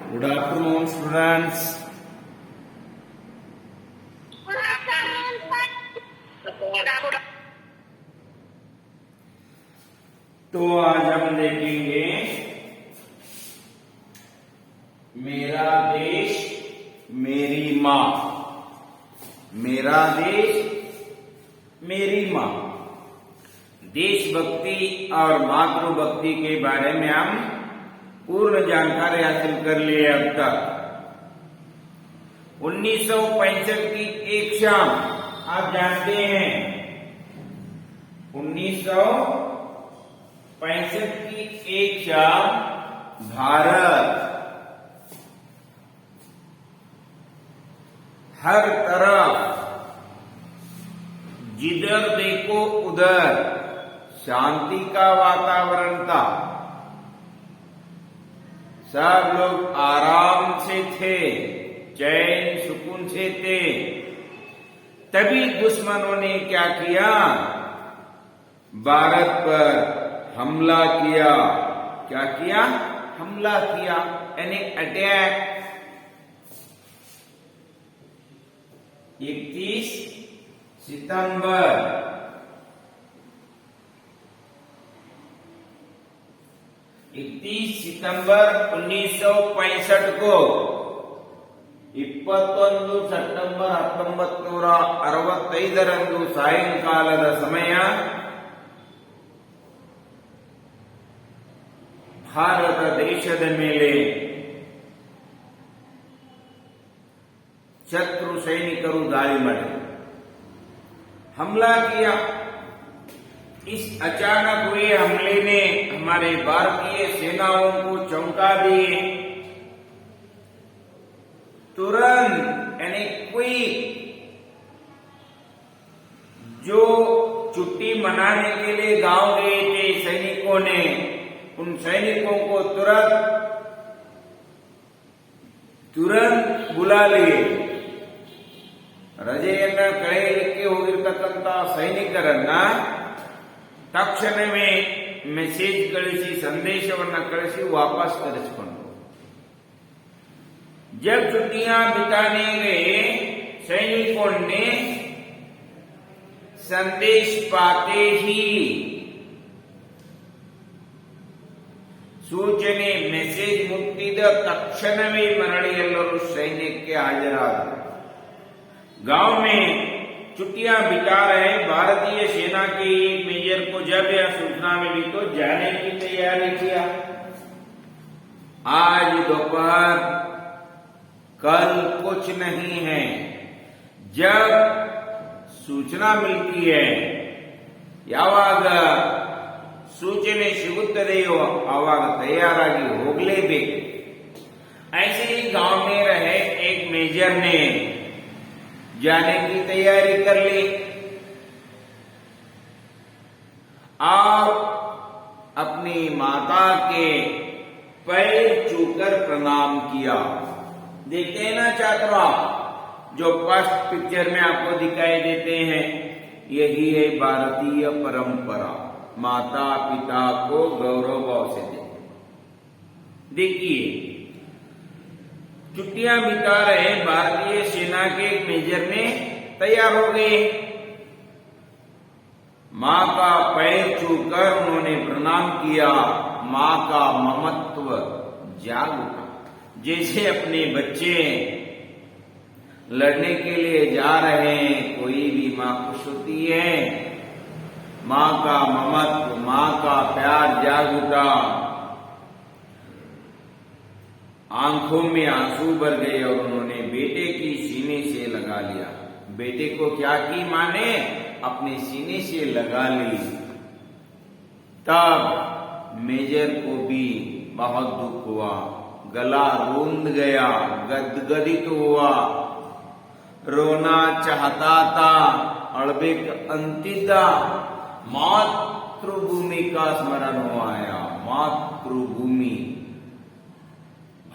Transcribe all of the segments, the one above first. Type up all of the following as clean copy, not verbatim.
Good afternoon, students. तो आज हम देखेंगे मेरा देश मेरी माँ। मेरा देश मेरी माँ। देशभक्ति और मातृभक्ति के बारे में हम पूर्ण जानकारी हासिल कर लिए अब तक। 1965 की एक शाम, आप जानते हैं 1965 की एक शाम भारत हर तरफ जिधर देखो उधर शांति का वातावरण था। सब लोग आराम से थे, चैन सुकून से थे। तभी दुश्मनों ने क्या किया? भारत पर हमला किया। क्या किया? हमला किया, यानी अटैक। 31 सितंबर 1965 को 21 ಸೆಪ್ಟೆಂಬರ್ 1965 ಸಾಯಂಕಾಲದ ಸಮಯ ಭಾರತ ದೇಶದ ಮೇಲೆ शत्रु सैनिकರು दाली मारे हमला किया। इस अचानक हुए हमले ने हमारे भारतीय सेनाओं को चौंका दिए। तुरंत यानी क्विक, जो छुट्टी मनाने के लिए गांव गए थे सैनिकों ने, उन सैनिकों को तुरंत बुला लिए। ರಜೆಯನ್ನ ಕಳೆಯಲಿಕ್ಕೆ ಹೋಗಿರ್ತಕ್ಕಂಥ ಸೈನಿಕರನ್ನ ತಕ್ಷಣವೇ ಮೆಸೇಜ್ ಕಳಿಸಿ, ಸಂದೇಶವನ್ನ ಕಳಿಸಿ ವಾಪಸ್ ಕರೆಸಿಕೊಂಡು, जब छुट्टियां बिताने गए सैनिकों ने संदेश पाते ही सूचने ಮೆಸೇಜ್ ಮುಟ್ಟಿದ ತಕ್ಷಣವೇ ಮರಳಿ ಎಲ್ಲರೂ ಸೈನ್ಯಕ್ಕೆ ಹಾಜರಾದರು। गांव में छुट्टियां बिता रहे भारतीय सेना के एक मेजर को जब यह सूचना मिली तो जाने की तैयारी किया। आज दोपहर, कल कुछ नहीं है। जब सूचना मिलती है, ಯಾವಾಗ सूचने ಸಿಗುತ್ತದೆಯೋ ಆವಾಗ ತಯಾರಾಗಿ ಹೋಗಲೇಬೇಕು। ऐसे ही गांव में रहे एक मेजर ने जाने की तैयारी कर ली और अपनी माता के पैर छूकर प्रणाम किया। देखते हैं ना छात्रों, आप जो फर्स्ट पिक्चर में आपको दिखाई देते हैं, यही है भारतीय परंपरा। माता पिता को गौरव भाव से दे। देखिए, छुट्टियां बिता रहे भारतीय सेना के एक मेजर ने तैयार हो गए। मां का पैर छूकर उन्होंने प्रणाम किया। मां का ममत्व जाग उठा। जैसे अपने बच्चे लड़ने के लिए जा रहे हैं, कोई भी मां खुश होती है। मां का ममत्व, मां का प्यार जाग उठा। आंखों में आंसू भर गए और उन्होंने बेटे की सीने से लगा लिया। बेटे को क्या की मां ने? अपने सीने से लगा ली। तब मेजर को भी बहुत दुख हुआ, गला रूंध गया, गदगदित हुआ, रोना चाहता था, अड़बेक अंतिता। मातृभूमि का स्मरण हो आया। मातृभूमि,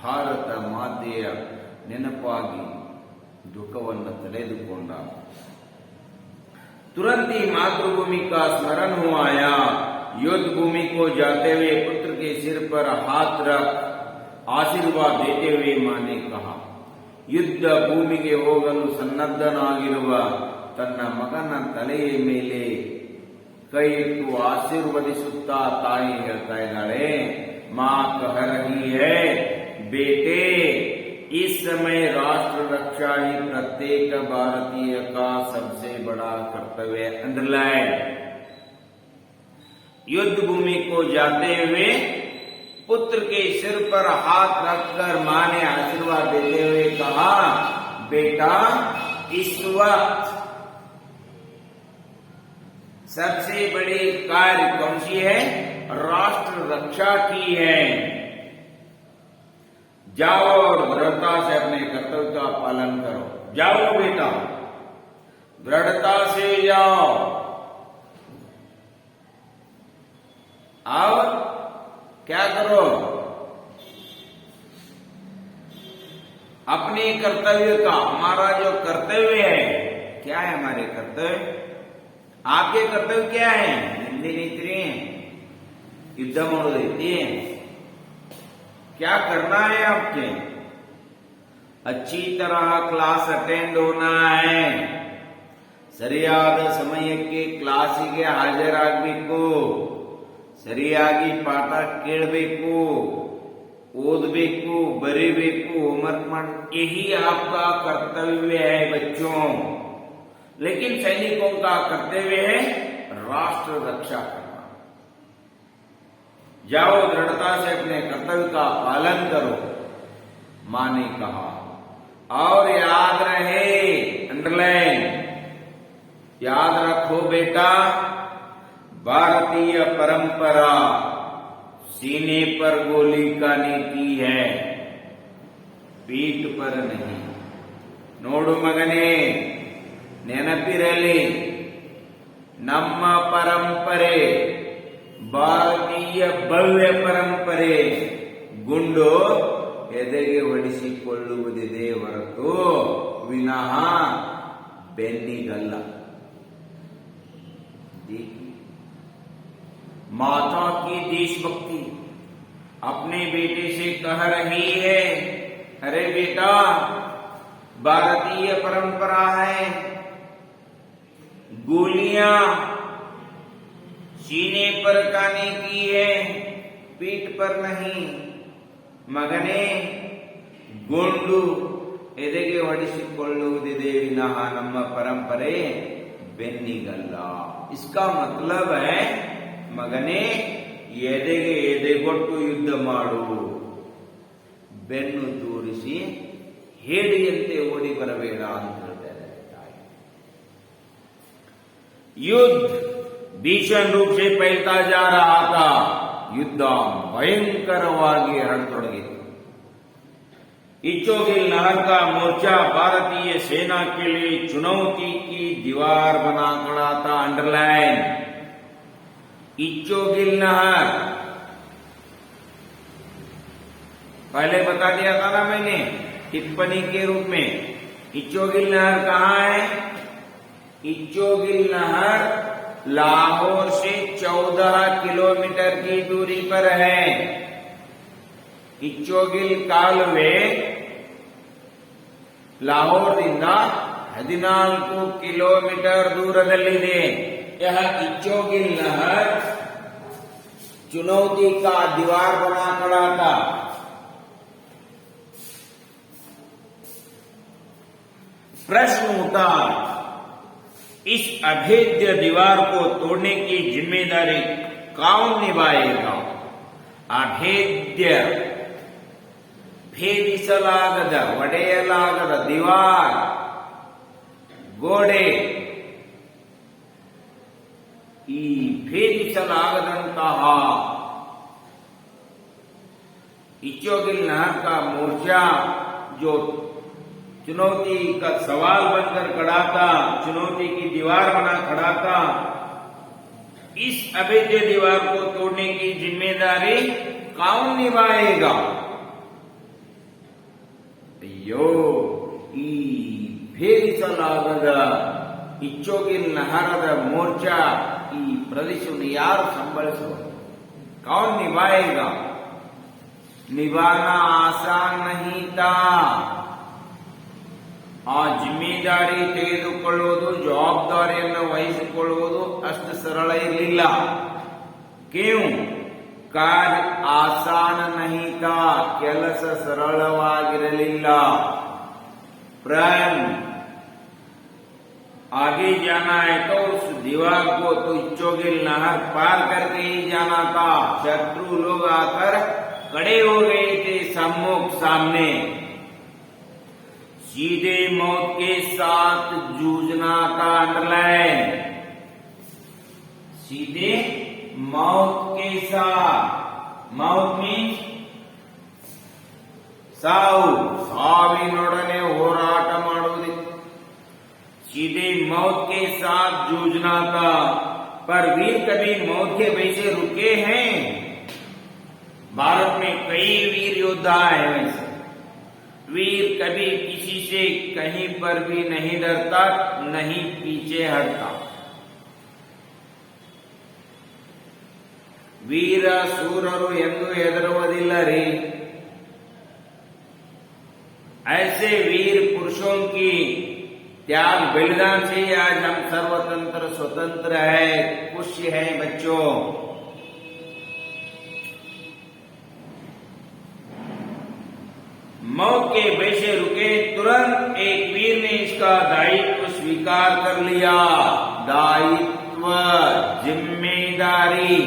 ಭಾರತ ಮಾತೆಯ ನೆನಪಾಗಿ ದುಃಖವನ್ನು ತಡೆದುಕೊಂಡ। तुरंत ही मातृभूमि का स्मरण हो आया। युद्ध भूमि को जाते हुए पुत्र के सिर पर हाथ रख ಆಶೀರ್ವಾದ ದೇते हुए मां ने कहा, ಯುದ್ಧ ಭೂಮಿಗೆ ಹೋಗಲು ಸನ್ನದ್ಧನಾಗಿರುವ ತನ್ನ ಮಗನ ತಲೆಯ ಮೇಲೆ ಕೈ ಇಟ್ಟು ಆಶೀರ್ವದಿಸುತ್ತಾ ತಾಯಿ ಹೇಳ್ತಾ ಇದ್ದಾಳೆ, मां कह रही है, बेटे इस समय राष्ट्र रक्षा ही प्रत्येक भारतीय का सबसे बड़ा कर्तव्य। अंडरलाइन, युद्ध भूमि को जाते हुए पुत्र के सिर पर हाथ रखकर मां ने आशीर्वाद देते हुए कहा, बेटा इस वक्त सबसे बड़ी कार्य कौन सी है? राष्ट्र रक्षा की है। जाओ और दृढ़ता से अपने कर्तव्य का पालन करो। जाओ बेटा, दृढ़ता से जाओ। और क्या करो? अपने कर्तव्य का, हमारा जो कर्तव्य है, क्या है हमारे कर्तव्य? आपके कर्तव्य क्या है? हिंदी नीति युद्ध ಮಾಡೋದೈತಿ, क्या करना है आपके? अच्छी तरह क्लास अटेंड होना है, ಸರಿಯಾದ ಸಮಯಕ್ಕೆ ಕ್ಲಾಸಿಗೆ ಹಾಜರಾಗಬೇಕು, ಸರಿಯಾಗಿ ಪಾಠ ಕೇಳಬೇಕು, ಓದಬೇಕು, ಬರೀಬೇಕು, होमवर्क मार, यही आपका कर्तव्य है बच्चों। लेकिन सैनिकों का कर्तव्य है राष्ट्र रक्षा करना। जाओ दृढ़ता से अपने कर्तव्य का पालन करो, मां ने कहा। और याद रहे, अंडरलाइन, याद रखो बेटा, भारतीय परंपरा सीने पर गोली का नीति है, पीठ पर नहीं। ನೋಡು ಮಗನೇ, ನೆನಪಿರಲಿ, ನಮ್ಮ ಪರಂಪರೆ ಭಾರತೀಯ ಭವ್ಯ ಪರಂಪರೆ ಗುಂಡು ಎದೆಗೆ ಹೊಡಿಸಿಕೊಳ್ಳುವುದಿದೆ ಹೊರತು ವಿನಃ ಬೆನ್ನಿಗಲ್ಲ। माता की देशभक्ति अपने बेटे से कह रही है, अरे बेटा भारतीय परंपरा है, गोलियां सीने पर काने की है, पीठ पर नहीं। मगने गुंडु ಎದೆಗೆ ಹೊಡಿಸಿಕೊಳ್ಳುವುದಿದೆ ವಿನಃ ನಮ್ಮ ಪರಂಪರೆ ಬೆನ್ನಿಗಲ್ಲ। इसका मतलब है ಮಗನೇ, ಎದೆಗೆ ಎದೆಗೊಟ್ಟು ಯುದ್ಧ ಮಾಡು, ಬೆನ್ನು ತೋರಿಸಿ ಹೇಡಿಯಂತೆ ಓಡಿ ಬರಬೇಡ ಅಂತ ಹೇಳ್ತಾರೆ ತಾಯಿ। युद्ध भीषण रूप से फैलता जा रहा था, युद्ध भयंकरವಾಗಿ हरतೊಡಗಿತು। इच्छोगिल नहर का मोर्चा भारतीय सेना के लिए चुनौती की दीवार बना खड़ा था। अंडरलाइन, इच्छोगिल नहर पहले बता दिया था ना मैंने टिप्पणी के रूप में। इच्छोगिल नहर कहाँ है? इच्छोगिल नहर लाहौर से 14 किलोमीटर की दूरी पर है। इच्छोगिल कालुವೆ ಲಾಹೋರ್ದಿಂದ 14 ಕಿಲೋಮೀಟರ್ ದೂರದಲ್ಲಿದೆ। यह इच्छोगिल नहर चुनौती का दीवार बना खड़ा था। प्रश्न उठा, इस अभेद्य दीवार को तोड़ने की जिम्मेदारी कौन निभाएगा? अभेद्य, ಭೇದಿಸಲಾಗದ, ಒಡೆಯಲಾಗದ ದಿವಾರ್, ಗೋಡೆ, ಈ ಭೇದಿಸಲಾಗದಂತಹ इच्छोगिल नहर का मोर्चा जो चुनौती का सवाल बनकर खड़ा था, चुनौती की दीवार बना खड़ा था, इस अभेद्य दीवार को तोड़ने की जिम्मेदारी कौन निभाएगा? ಅಯ್ಯೋ, ಈ ಭೇದಿಸಲಾಗದ ಇಚ್ಚೋಗಿಲ್ ನಹರದ ಮೋರ್ಚಾ, ಈ ಪ್ರದೇಶವನ್ನು ಯಾರು ಸಂಭಾಳಿಸುವರು? ಕೌನ್ ನಿಭಾಯೇಗಾ? निभाना आसान नहीं था। ಆ ಜಿಮ್ಮೆದಾರಿ ತೆಗೆದುಕೊಳ್ಳುವುದು, ಜವಾಬ್ದಾರಿಯನ್ನು ವಹಿಸಿಕೊಳ್ಳುವುದು ಅಷ್ಟು ಸರಳ ಇರಲಿಲ್ಲ. ಕ್ಯೂ ಕಾರ್ಯ ಆಸಾನ नहीं था, ಕೆಲಸ ಸರಳವಾಗಿರಲಿಲ್ಲ. प्रण आगे जाना है तो उस दीवार को तो चोगिल नहर पार करके ही जाना था। शत्रु लोग आकर खड़े हो गए थे सम्मुख सामने। सीधे मौत के साथ जूझना था। अंडरलाइन, सीधे मौत के साथ। मौत मीन्स ಸಾವು, ಸಾವಿನೊಡನೆ ಹೋರಾಟ ಮಾಡುವುದೇ। सीधे मौत के साथ जूझना था। पर वीर कभी मौत के भय से रुके हैं? भारत में कई वीर योद्धा हैं। वैसे वीर कभी किसी से कहीं पर भी नहीं डरता, नहीं पीछे हटता। वीर शूरರು ಎಂದು ಹೆದರುವುದಿಲ್ಲ ರೀ। ऐसे वीर पुरुषों की त्याग बलिदान से आज हम सर्वतंत्र स्वतंत्र है, खुश है बच्चों। मौत के भय से रुके तुरंत एक वीर ने इसका दायित्व स्वीकार कर लिया। दायित्व, जिम्मेदारी।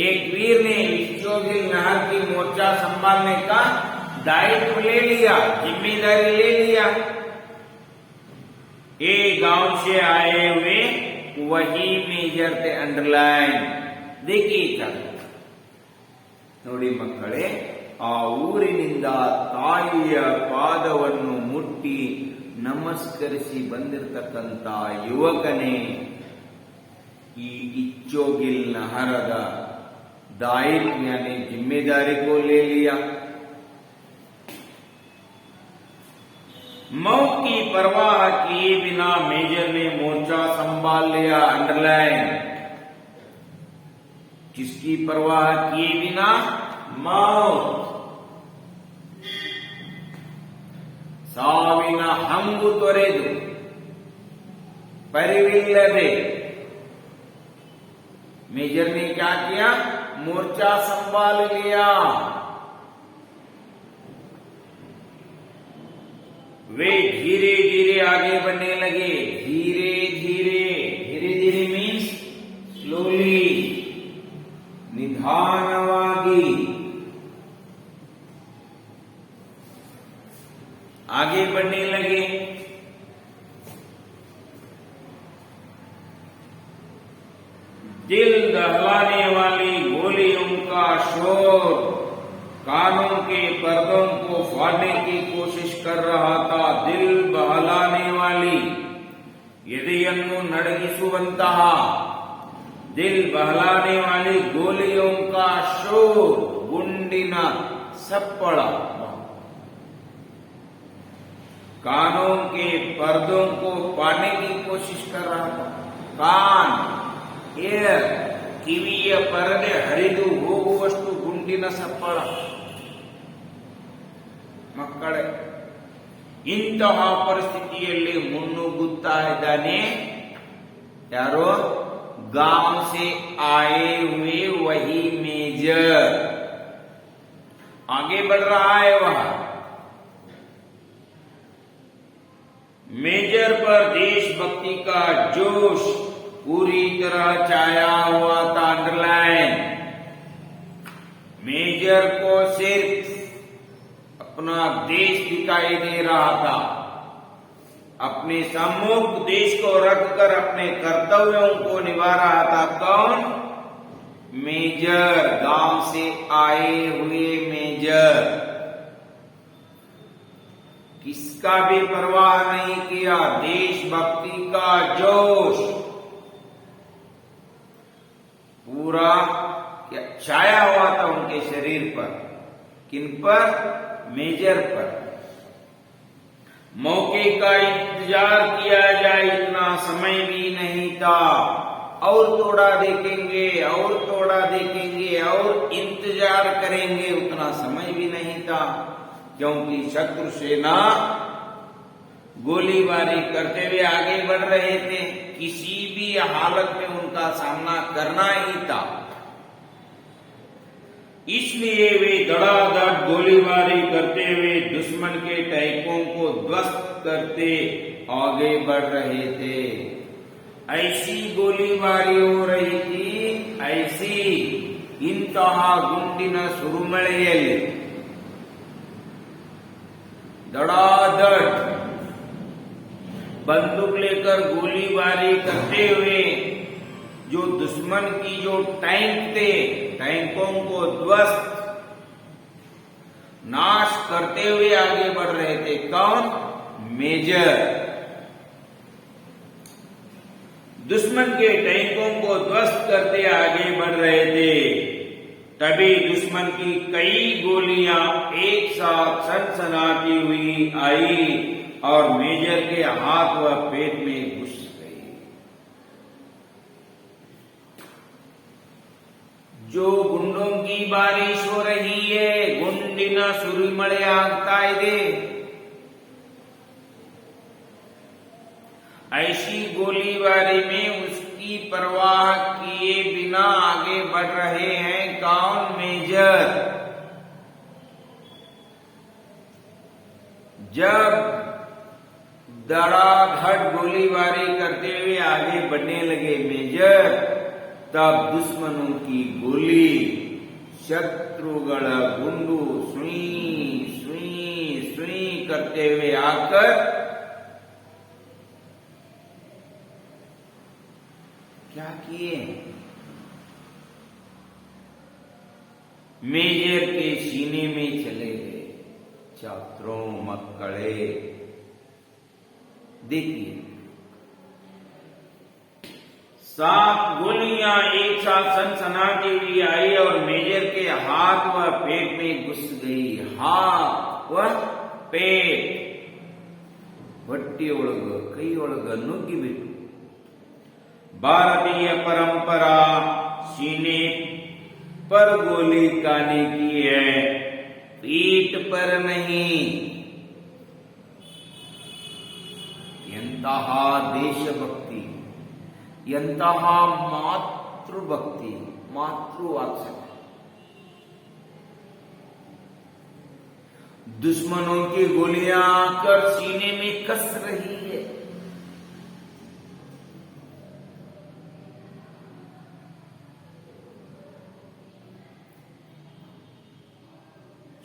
एक वीर ने चोगिल नहर की मोर्चा संभालने का दायित्व ले लिया, जिम्मेदारी ले लिया। एक गांव से आए हुए वही मेजर थे। अंडरलाइन, देखिए ನೋಡಿ ಮಕ್ಕಳೇ, ಆ ಊರಿನಿಂದ ತಾಯಿಯ ಪಾದವನ್ನು ಮುಟ್ಟಿ ನಮಸ್ಕರಿಸಿ ಬಂದಿರತಕ್ಕಂತ ಯುವಕನೇ ಈ ಇಚ್ಚೋಗಿಲ್ ನಹರದ दायित्व यानी जिम्मेदारी को ले लिया। मौत की परवाह किए बिना मेजर ने मोर्चा संभाल लिया। अंडरलाइन, किसकी परवाह किए बिना? मौत। ಸಾವಿನ ಹಂಗು ತೊರೆದು ಪರಿವಿಲ್ಲದೆ मेजर ने क्या किया? मोर्चा संभाल लिया। वे धीरे धीरे आगे बढ़ने लगे। धीरे धीरे, धीरे धीरे मीन्स स्लोली, निधानವಾಗಿ आगे बढ़ने लगे। दिल दहलाने वाली गोलियों का शोर कानों के पर्दों को फाड़ने की कोशिश कर रहा था। दिल बहलाने वाली, ಎದೆಯನ್ನು ನಡಗಿಸುವಂತಹ, दिल बहलाने वाली गोलियों का शोर, गुंडिನ सप्पड़, कानों के पर्दों को फाड़ने की कोशिश कर रहा था। कान, ಏರ್, ಕಿವಿಯ ಪರದೆ ಹರಿದು ಹೋಗುವಷ್ಟು ಗುಂಡಿನ ಸಪ್ಪಳ. ಮಕ್ಕಳೇ, ಇಂತಹ ಪರಿಸ್ಥಿತಿಯಲ್ಲಿ ಮುನ್ನುಗ್ಗುತ್ತಾ ಇದ್ದಾನೆ ಯಾರೋ? गांव से आए हुए वही मेजर आगे बढ़ रहा है। वहां मेजर पर देशभक्ति का जोश पूरी तरह छाया हुआ था। अंडरलाइन, मेजर को सिर्फ अपना देश दिखाई दे रहा था। अपने सम्मुख देश को रखकर अपने कर्तव्यों को निभा रहा था। कौन? मेजर, गांव से आए हुए मेजर। किसका भी परवाह नहीं किया। देशभक्ति का जोश पूरा छाया हुआ था उनके शरीर पर। किन पर? मेजर पर। मौके का इंतजार किया जाए इतना समय भी नहीं था। और तोड़ा देखेंगे और तोड़ा देखेंगे और इंतजार करेंगे, उतना समय भी नहीं था, क्योंकि शत्रु सेना गोलीबारी करते हुए आगे बढ़ रहे थे। किसी भी हालत में उनका सामना करना ही था, इसलिए वे धड़ाधड़ गोलीबारी करते हुए दुश्मन के टैंकों को ध्वस्त करते आगे बढ़ रहे थे। ऐसी गोलीबारी हो रही थी, ऐसी इंತಹ ಗುಂಡಿನ ಸುರುಮಳೆಯಲ್ಲಿ धड़ाधड़ बंदूक लेकर गोलीबारी करते हुए जो दुश्मन की जो टैंक थे, टैंकों को ध्वस्त नाश करते हुए आगे बढ़ रहे थे। कौन? मेजर। दुश्मन के टैंकों को ध्वस्त करते आगे बढ़ रहे थे। तभी दुश्मन की कई गोलियां एक साथ सनसनाती हुई आई और मेजर के हाथ व पेट में घुस गई। जो गुंडों की बारिश हो रही है, गुंडिन सुरिमळे ಆಗ್ತಾ ಇದೆ, ऐसी गोलीबारी में उसकी परवाह किए बिना आगे बढ़ रहे हैं कौन? मेजर। जब धड़ाधड़ गोलीबारी करते हुए आगे बढ़ने लगे मेजर, तब दुश्मनों की गोली शत्रुಗಳ गुंडू सुई सुई सुई करते हुए आकर क्या किए? मेजर के सीने में चले गए। छात्रों, मक्कड़े, देखिए 7 गोलियां एक साथ सनसनाती हुई आई और मेजर के हाथ व पेट में घुस गई। हाथ व पेट ಹೊಟ್ಟೆಯೊಳಗ ಕೈಯೊಳಗ ನುಗ್ಗಿಬಿಟ್ಟು। भारतीय परंपरा सीने पर गोली खाने की है, पीठ पर नहीं। ಎಂತಹ ದೇಶಭಕ್ತಿ, ಎಂತಹ ಮಾತೃಭಕ್ತಿ, ಮಾತೃವಾತ್ಸಲ್ಯ। दुश्मनों की गोलियां आकर सीने में कस रही है।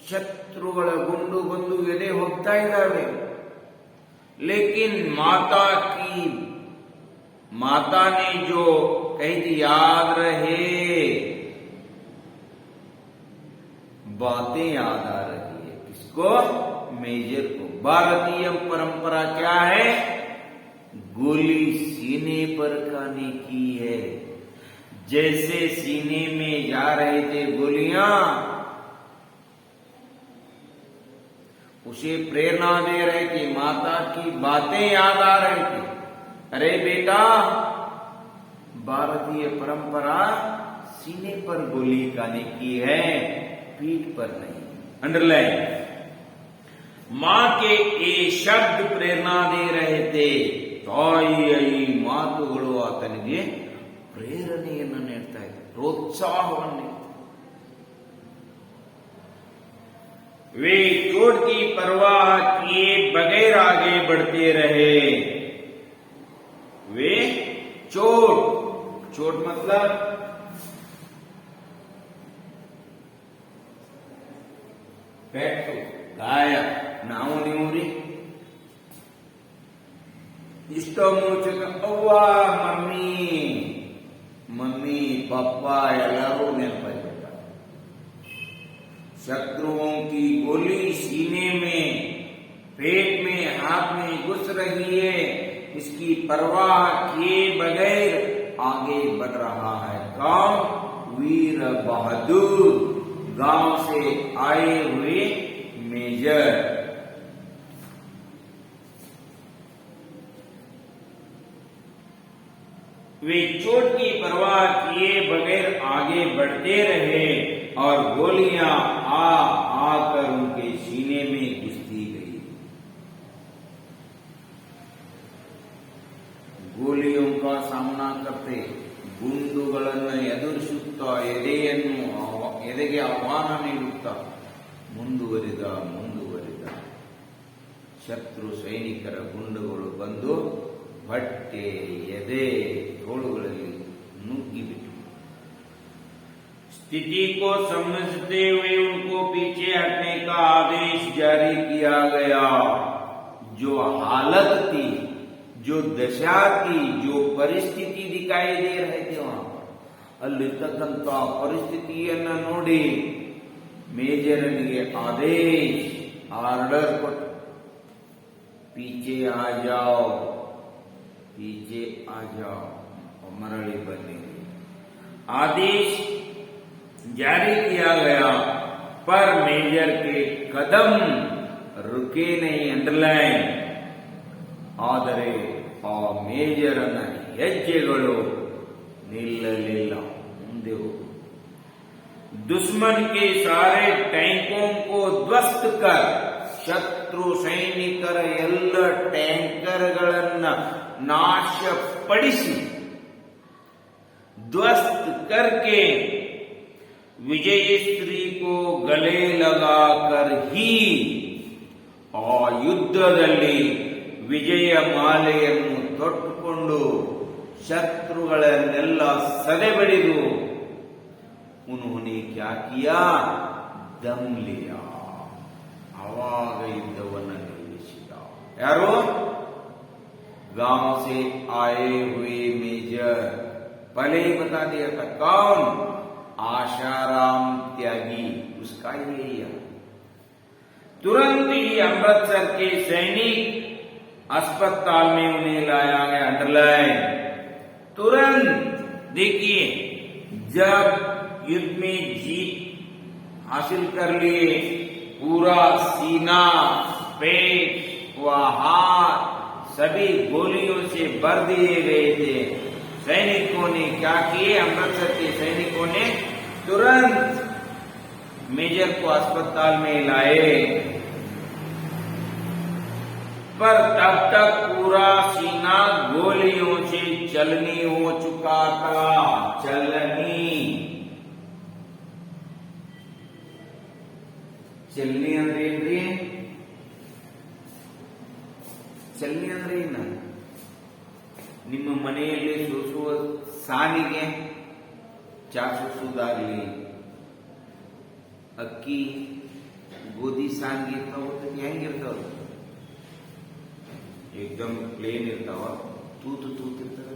ಶತ್ರುಗಳ ಗುಂಡು ಬಂದು ಎದೆ ಹೋಗ್ತಾ ಇದ್ದಾವೆ, लेकिन माता ने जो कही थी, याद रहे, बातें याद आ रही है। किसको? मेजर को। भारतीय परंपरा क्या है? गोली सीने पर खाने की है। जैसे सीने में जा रहे थे गोलियां, उसे प्रेरणा दे रहे थे, माता की बातें याद आ रही थी। अरे बेटा, भारतीय परंपरा सीने पर गोली खाने की है, पीठ पर नहीं। अंडरलाइन। मां के ये शब्द प्रेरणा दे रहे थे। ತಾಯಿಯ ಈ ಮಾತುಗಳು ಆತನಿಗೆ ಪ್ರೇರಣೆಯನ್ನು ನೀಡ್ತಾ ಇದೆ, ಪ್ರೋತ್ಸಾಹವನ್ನು। वे चोट की परवाह किए बगैर आगे बढ़ते रहे। वे चोट मतलब ಪೆಟ್ಟು, ಗಾಯ, ನಾವು ನೀವು ರೀ ಇಷ್ಟೋ ಮುಂಚೆ ಅವ್ವ ಮಮ್ಮಿ ಪಪ್ಪ ಎಲ್ಲರೂ ನೆನಪಾಯ್ತು। शत्रुओं की गोली सीने में, पेट में, हाथ में घुस रही है, इसकी परवाह किए बगैर आगे बढ़ रहा है कौन? वीर बहादुर, गांव से आए हुए मेजर। वे चोट की परवाह किए बगैर आगे बढ़ते रहे और गोलियां आकर उनके सीने में घुसती गई। ಗೋಲಿಯೋ ಸಾಮನಾ करते ಗುಂಡುಗಳನ್ನು ಎದುರಿಸುತ್ತಾ ಎದೆಗೆ ಆಹ್ವಾನ ನೀಡುತ್ತಾ ಮುಂದುವರಿದ ಶತ್ರು ಸೈನಿಕರ ಗುಂಡುಗಳು ಬಂದು ಹೊಟ್ಟೆ ಎದೆ ತೋಳುಗಳಲ್ಲಿ ನುಗ್ಗಿಬಿಟ್ಟು स्थिति को समझते हुए उनको पीछे हटने का आदेश जारी किया गया। जो हालत थी, जो दशा थी, जो परिस्थिति दिखाई दे रहे थे वहां पर ಅಲ್ಲಿರ್ತಕ್ಕಂಥ ಪರಿಸ್ಥಿತಿಯನ್ನು ನೋಡಿ ಮೇಜರನಿಗೆ ಆದೇಶ ಆರ್ಡರ್ ಕೊಟ್ಟು पीछे आ जाओ मरली बनी। आदेश जारी किया गया पर मेजर के कदम रुके नहीं, अंडरलाइन। ಆದರೆ ಆ ಮೇಜರನ ಹೆಜ್ಜೆಗಳು ನಿಲ್ಲಲಿಲ್ಲ, ಮುಂದೆ ಹೋಗು। दुश्मन के सारे टैंकों को ध्वस्त कर, ಶತ್ರು ಸೈನಿಕರ ಎಲ್ಲ ಟ್ಯಾಂಕರ್ಗಳನ್ನ ನಾಶಪಡಿಸಿ ಧ್ವस्त करके ವಿಜಯಶ್ರೀ को गले लगाकर ही ಆ ಯುದ್ಧದಲ್ಲಿ ವಿಜಯ ಮಾಲೆಯನ್ನು ತೊಟ್ಟುಕೊಂಡು ಶತ್ರುಗಳನ್ನೆಲ್ಲ ಸದೆಬಡಿದು उन्होंने क्या किया, दम लिया, आवाग युद्धವನ್ನು ನಿಲ್ಲಿಸಿದ। ಯಾರು? गांव से आए हुए मेजर, पहले ही बता दिया था कौन, आशाराम त्यागी, उसका ये तुरंत ही अमृतसर के सैनिक अस्पताल में उन्हें लाया गया, अंडरलाइन। तुरंत देखिए, जब युद्ध में जीत हासिल कर लिए, पूरा सीना, पेट व हाथ सभी गोलियों से भर दिए गए थे। सैनिकों ने क्या किए, अमृतसर के सैनिकों ने तुरंत मेजर को अस्पताल में लाए, पर तब तक पूरा सीना गोलियों से चलनी हो चुका था। चलनी ಅಂದ್ರೆ ಏನ್ರಿ? ಚಲನಿ ಅಂದ್ರೆ ಏನು? ನಿಮ್ಮ ಮನೆಯಲ್ಲಿ ಸೋಸುವ ಸಾನಿಗೆ ಚಾ ಸೋಸುವುದಾಗಲಿ, ಅಕ್ಕಿ ಗೋಧಿ ಸಾನ್ಗೆ ಇರ್ತಾವ, ಹೆಂಗಿರ್ತಾವ? एकदम प्लेन इरतावा, तूत इरतावा।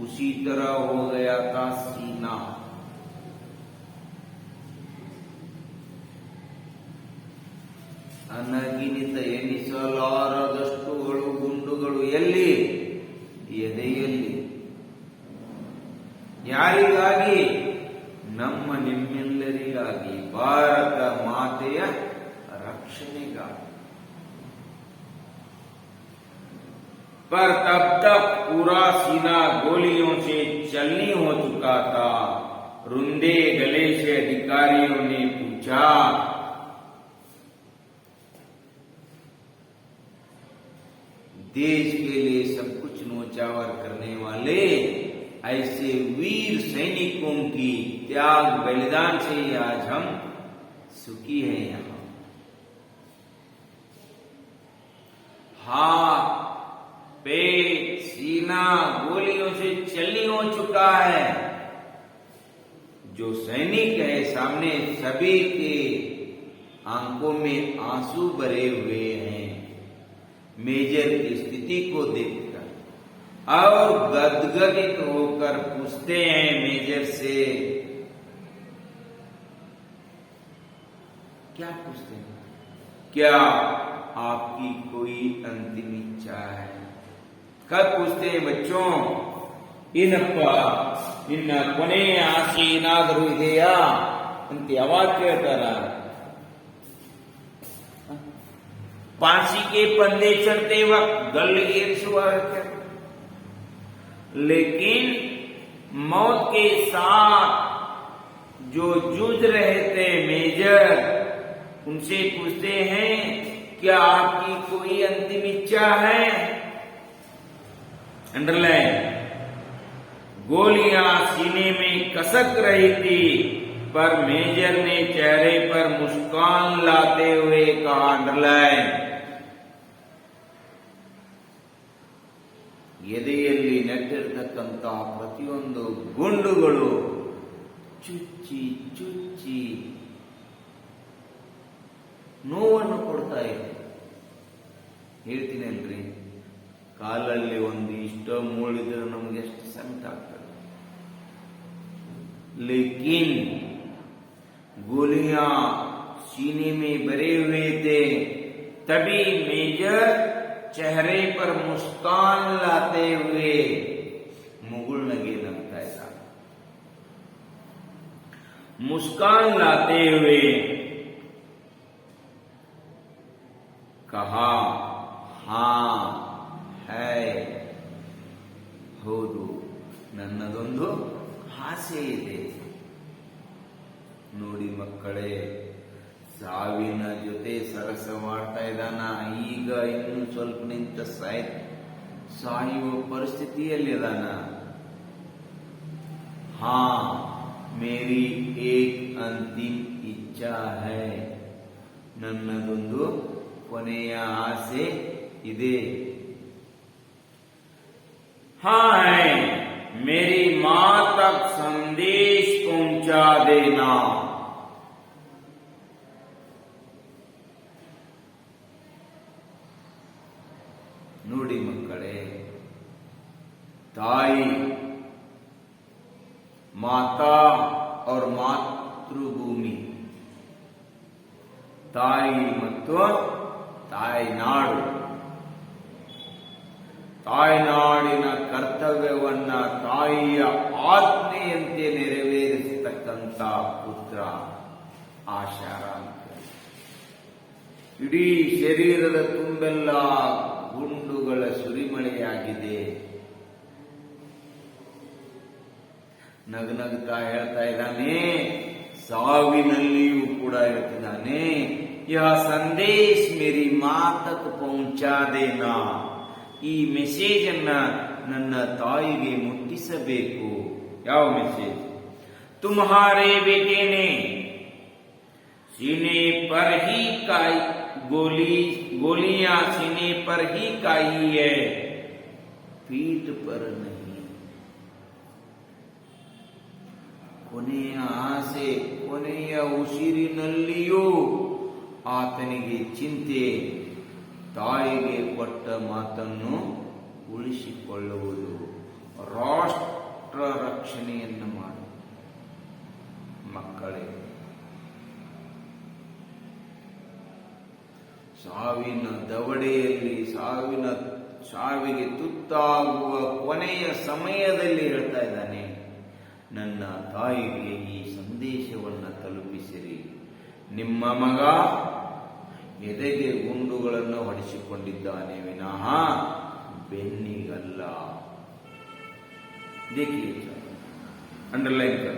उसी तरह हो गया था सीना। ಅನಗಿನಿತ ಎನಿಸಲಾರದಷ್ಟುಗಳು ಗುಂಡುಗಳು ಎಲ್ಲಿ? ಎದೆಯಲ್ಲಿ. ಯಾರಿಗಾಗಿ? ನಮ್ಮ ನಿಮ್ಮೆಲ್ಲರಿಗಾಗಿ, ಭಾರತ ಮಾತೆಯ ರಕ್ಷಣೆಗಾಗಿ। पर तब तक पूरा सीना गोलियों से चलनी हो चुका था। रुंदे गले से अधिकारियों ने पूछा, देश के लिए सब कुछ न्योछावर करने वाले ऐसे वीर सैनिकों की त्याग बलिदान से ही आज हम सुखी हैं। यहाँ हाथ, पेट, सीना गोलियों से चलनी हो चुका है। जो सैनिक है सामने, सभी के आंखों में आंसू भरे हुए हैं मेजर की स्थिति को देखकर, और गदगदित होकर पूछते हैं मेजर से, क्या पूछते हैं? क्या आपकी कोई अंतिम इच्छा है? कब पूछते हैं बच्चों? ಏನಪ್ಪ ನಿನ್ನ ಕೊನೆಯ ಆಸೆ ಏನಾದರೂ ಇದೆಯಾ ಅಂತ ಯಾವಾಗ ಕೇಳ್ತಾರ? फांसी के पंदे चढ़ते वक्त गल ಏರಿಸುವಾಗ, लेकिन मौत के साथ जो जूझ रहे थे मेजर, उनसे पूछते हैं, क्या आपकी कोई अंतिम इच्छा है? अंडरलाइन। गोलियां सीने में कसक रही थी, पर मेजर ने चेहरे पर मुस्कान लाते हुए कहा, अंडरलाइन, ಎದೆಯಲ್ಲಿ ನೆಟ್ಟಿರ್ತಕ್ಕಂತಹ ಪ್ರತಿಯೊಂದು ಗುಂಡುಗಳು ಚುಚ್ಚಿ ಚುಚ್ಚಿ ನೋವನ್ನು ಕೊಡ್ತಾ ಇದೆ. ಹೇಳ್ತೀನಿ ಅಲ್ರಿ, ಕಾಲಲ್ಲಿ ಒಂದು ಇಷ್ಟ ಮೂಳಿದ್ರೆ ನಮ್ಗೆ ಎಷ್ಟು ಸಂಕಟ ಆಗ್ತದೆ. ಲೇಕಿನ್ गोलियां सीने में भरे हुए थे, तभी मेजर चेहरे पर मुस्कान लाते हुए मुगुलनगे लगता था, मुस्कान लाते हुए कहा, हाँ है, ಹೌದು, ನನ್ನದೊಂದು ಆಸೆ ಇದೆ. ನೋಡಿ ಮಕ್ಕಳೇ, ಸಾವಿನ ಜೊತೆ ಸರಸ ಮಾಡ್ತಾ ಇದ್ದಾನ. ಈಗ ಇನ್ನು ಸ್ವಲ್ಪ ನಿಂತ ಸಾಯುವ ಪರಿಸ್ಥಿತಿಯಲ್ಲಿದಾನ. ಹಾ, ಮೇರಿ ಏಕ್ ಅಂತಿಮ್ ಇಚ್ಛಾ ಹೈ, ನನ್ನದೊಂದು ಕೊನೆಯ ಆಸೆ ಇದೆ. ಹಾ ಹೈ, मेरी मां तक संदेश पहुंचा देना. ನೋಡಿ ಮಕ್ಕಳೇ, ತಾಯಿ, ಮಾತಾ और ಮಾತೃಭೂಮಿ, ತಾಯಿ ಮತ್ತು ತಾಯ್ನಾಡು, ತಾಯ್ನಾಡಿನ ಕರ್ತವ್ಯವನ್ನ ತಾಯಿಯ ಆಜ್ಞೆಯಂತೆ ನೆರವೇರಿಸತಕ್ಕಂತ ಪುತ್ರ ಆಶಾರಾಮ್. ಇಡೀ ಶರೀರದ ತುಂಬೆಲ್ಲ ಗುಂಡುಗಳ ಸುರಿಮಳೆಯಾಗಿದೆ. ನಗನಗ್ತಾ ಹೇಳ್ತಾ ಇದ್ದಾನೆ, ಸಾವಿನಲ್ಲಿಯೂ ಕೂಡ ಹೇಳ್ತಿದ್ದಾನೆ, ಯಹ ಸಂದೇಶ್ ಮೇರಿ ಮಾತಕ್ ಪಹುಂಚಾ ದೇನಾ, ಈ ಮೆಸೇಜ್ ಅನ್ನ ನನ್ನ ತಾಯಿಗೆ ಮುಟ್ಟಿಸಬೇಕು. ಯಾವ ಮೆಸೇಜ್? तुम्हारे बेटे ने सीने पर ही काई गोलियां सीने पर ही काई है, पीठ पर नहीं. ಕೊನೆಯ ಆಸೆ, ಕೊನೆಯ ಉಸಿರಿನಲ್ಲಿಯೂ ಆತನಿಗೆ ಚಿಂತೆ, ತಾಯಿಗೆ ಕೊಟ್ಟ ಮಾತನ್ನು ಉಳಿಸಿಕೊಳ್ಳುವುದು, ರಾಷ್ಟ್ರ ರಕ್ಷಣೆಯನ್ನು ಮಾಡಿ. ಮಕ್ಕಳೇ, ಸಾವಿನ ದವಡೆಯಲ್ಲಿ ಸಾವಿಗೆ ತುತ್ತಾಗುವ ಕೊನೆಯ ಸಮಯದಲ್ಲಿ ಹೇಳ್ತಾ ಇದ್ದಾನೆ, ನನ್ನ ತಾಯಿಗೆ ಈ ಸಂದೇಶವನ್ನು ತಲುಪಿಸಿರಿ. ನಿಮ್ಮ ಮಗ ಎದೆಗೆ ಗುಂಡುಗಳನ್ನು ಹೊಡೆಸಿಕೊಂಡಿದ್ದಾನೆ ವಿನಃ ಬೆನ್ನಿಗಲ್ಲ. देखिए, अंडरलाइन कर,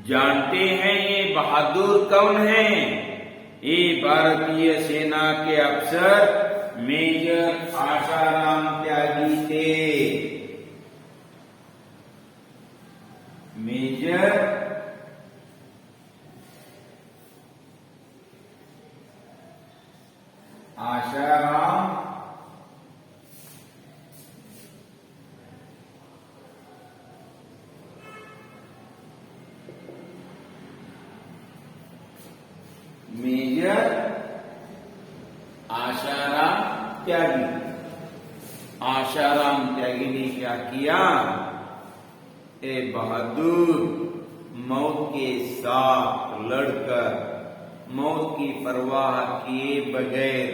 जानते हैं ये बहादुर कौन है? ये भारतीय सेना के अफसर मेजर आशाराम त्यागी थे. मेजर आशाराम मेजर आशाराम त्यागी. आशाराम त्यागी ने क्या किया? ए बहादुर मौत के साथ लड़कर, मौत की परवाह किए बगैर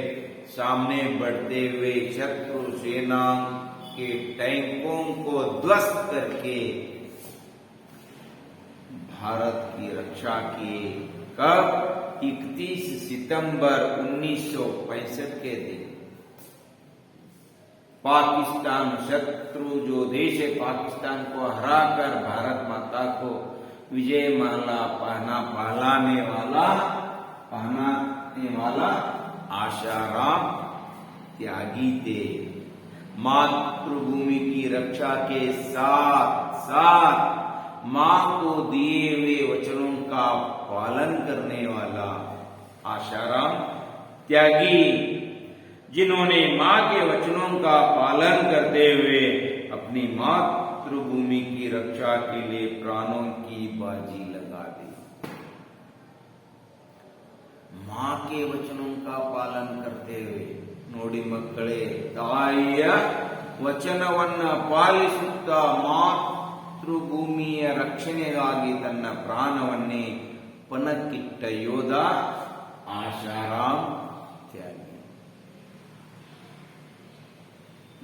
सामने बढ़ते हुए शत्रु सेना के टैंकों को ध्वस्त करके भारत की रक्षा किए. कब? 31 सितंबर 1965 के दिन. पाकिस्तान शत्रु जो देश है पाकिस्तान को हराकर भारत माता को विजय माला पहनाने वाला आशाराम त्यागी थे। मातृभूमि की रक्षा के साथ साथ मां को दिए हुए वचनों का पालन करने वाला आशाराम त्यागी, जिन्होंने मां के वचनों का पालन करते हुए अपनी मातृभूमि की रक्षा के लिए प्राणों की बाजी लगा दी। मां के वचनों का पालन करते हुए ನೋಡಿ ಮಕ್ಕಳೇ, ತಾಯಿಯ ವಚನವನ್ನ ಪಾಲಿಸುತ್ತಾ ಮಾತೃಭೂಮಿಯ ರಕ್ಷಣೆಗಾಗಿ ತನ್ನ ಪ್ರಾಣವನ್ನೇ ಪಣಕ್ಕಿಟ್ಟ ಯೋಧ ಆಶಾರಾಮ್ ತ್ಯಾಗಿ.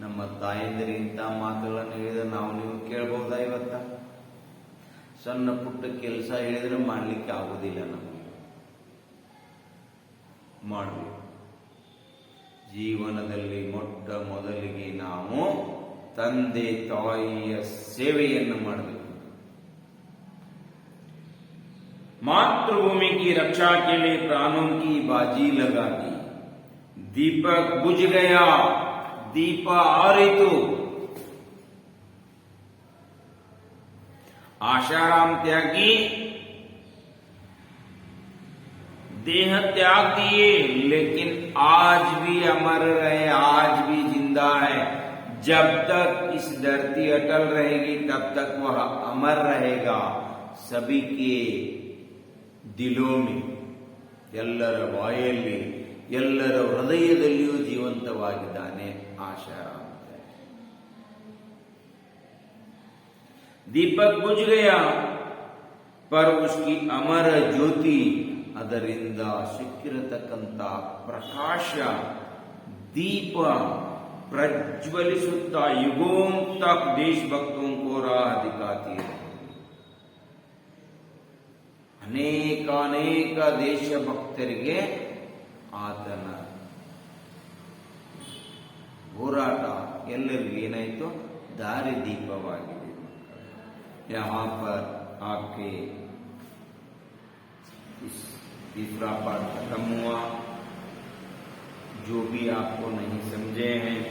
ನಮ್ಮ ತಾಯಂದಿರು ಇಂಥ ಮಾತುಗಳನ್ನು ಹೇಳಿದ್ರೆ ನಾವು ನೀವು ಕೇಳಬಹುದಾ? ಇವತ್ತ ಸಣ್ಣ ಪುಟ್ಟ ಕೆಲಸ ಹೇಳಿದ್ರೆ ಮಾಡ್ಲಿಕ್ಕೆ ಆಗುದಿಲ್ಲ, ನಮಗೆ ಮಾಡಬೇಕು. ಜೀವನದಲ್ಲಿ ಮೊಟ್ಟ ಮೊದಲಿಗೆ ನಾವು ತಂದೆ ತಾಯಿಯ ಸೇವೆಯನ್ನು ಮಾಡಬೇಕು. मातृभूमि की रक्षा के लिए प्राणों की बाजी लगा दी। दीपक बुझ गया, दीप आरितु। आशाराम त्यागी देह त्याग दिए, लेकिन आज भी अमर रहे, आज भी जिंदा है। जब तक इस धरती अटल रहेगी तब तक वह अमर रहेगा सभी के दिलों में, ಎಲ್ಲರ ಬಾಯಲ್ಲಿ ಎಲ್ಲರ ಹೃದಯದಲ್ಲಿಯೂ ಜೀವಂತವಾಗಿದ್ದಾನೆ आशाराम त्यागी। दीपक बुझ गया पर उसकी अमर ज्योति, ಅದರಿಂದ ಸಿಕ್ಕಿರತಕ್ಕಂಥ ಪ್ರಕಾಶ दीप प्रज्वलिಸುತ್ತಾ युगों तक देशभक्तों को राह दिखाती है। ಅನೇಕ ದೇಶಭಕ್ತರಿಗೆ ಆತನ ಹೋರಾಟ ಎಲ್ಲರಿಗೂ ಏನಾಯಿತು? ದಾರಿ ದೀಪವಾಗಿದೆ। यहाँ पर आपके तीसरा पाठ खत्म हुआ। जो भी आपको नहीं समझे हैं,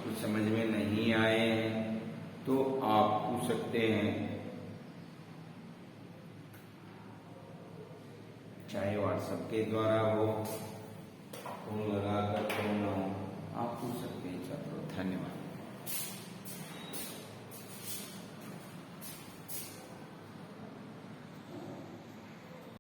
कुछ समझ में नहीं आए हैं, तो आप पूछ सकते हैं, चाहे व्हाट्सएप के द्वारा हो, फोन लगाकर फोन हो, आप पूछ सकते हैं छात्रों। धन्यवाद।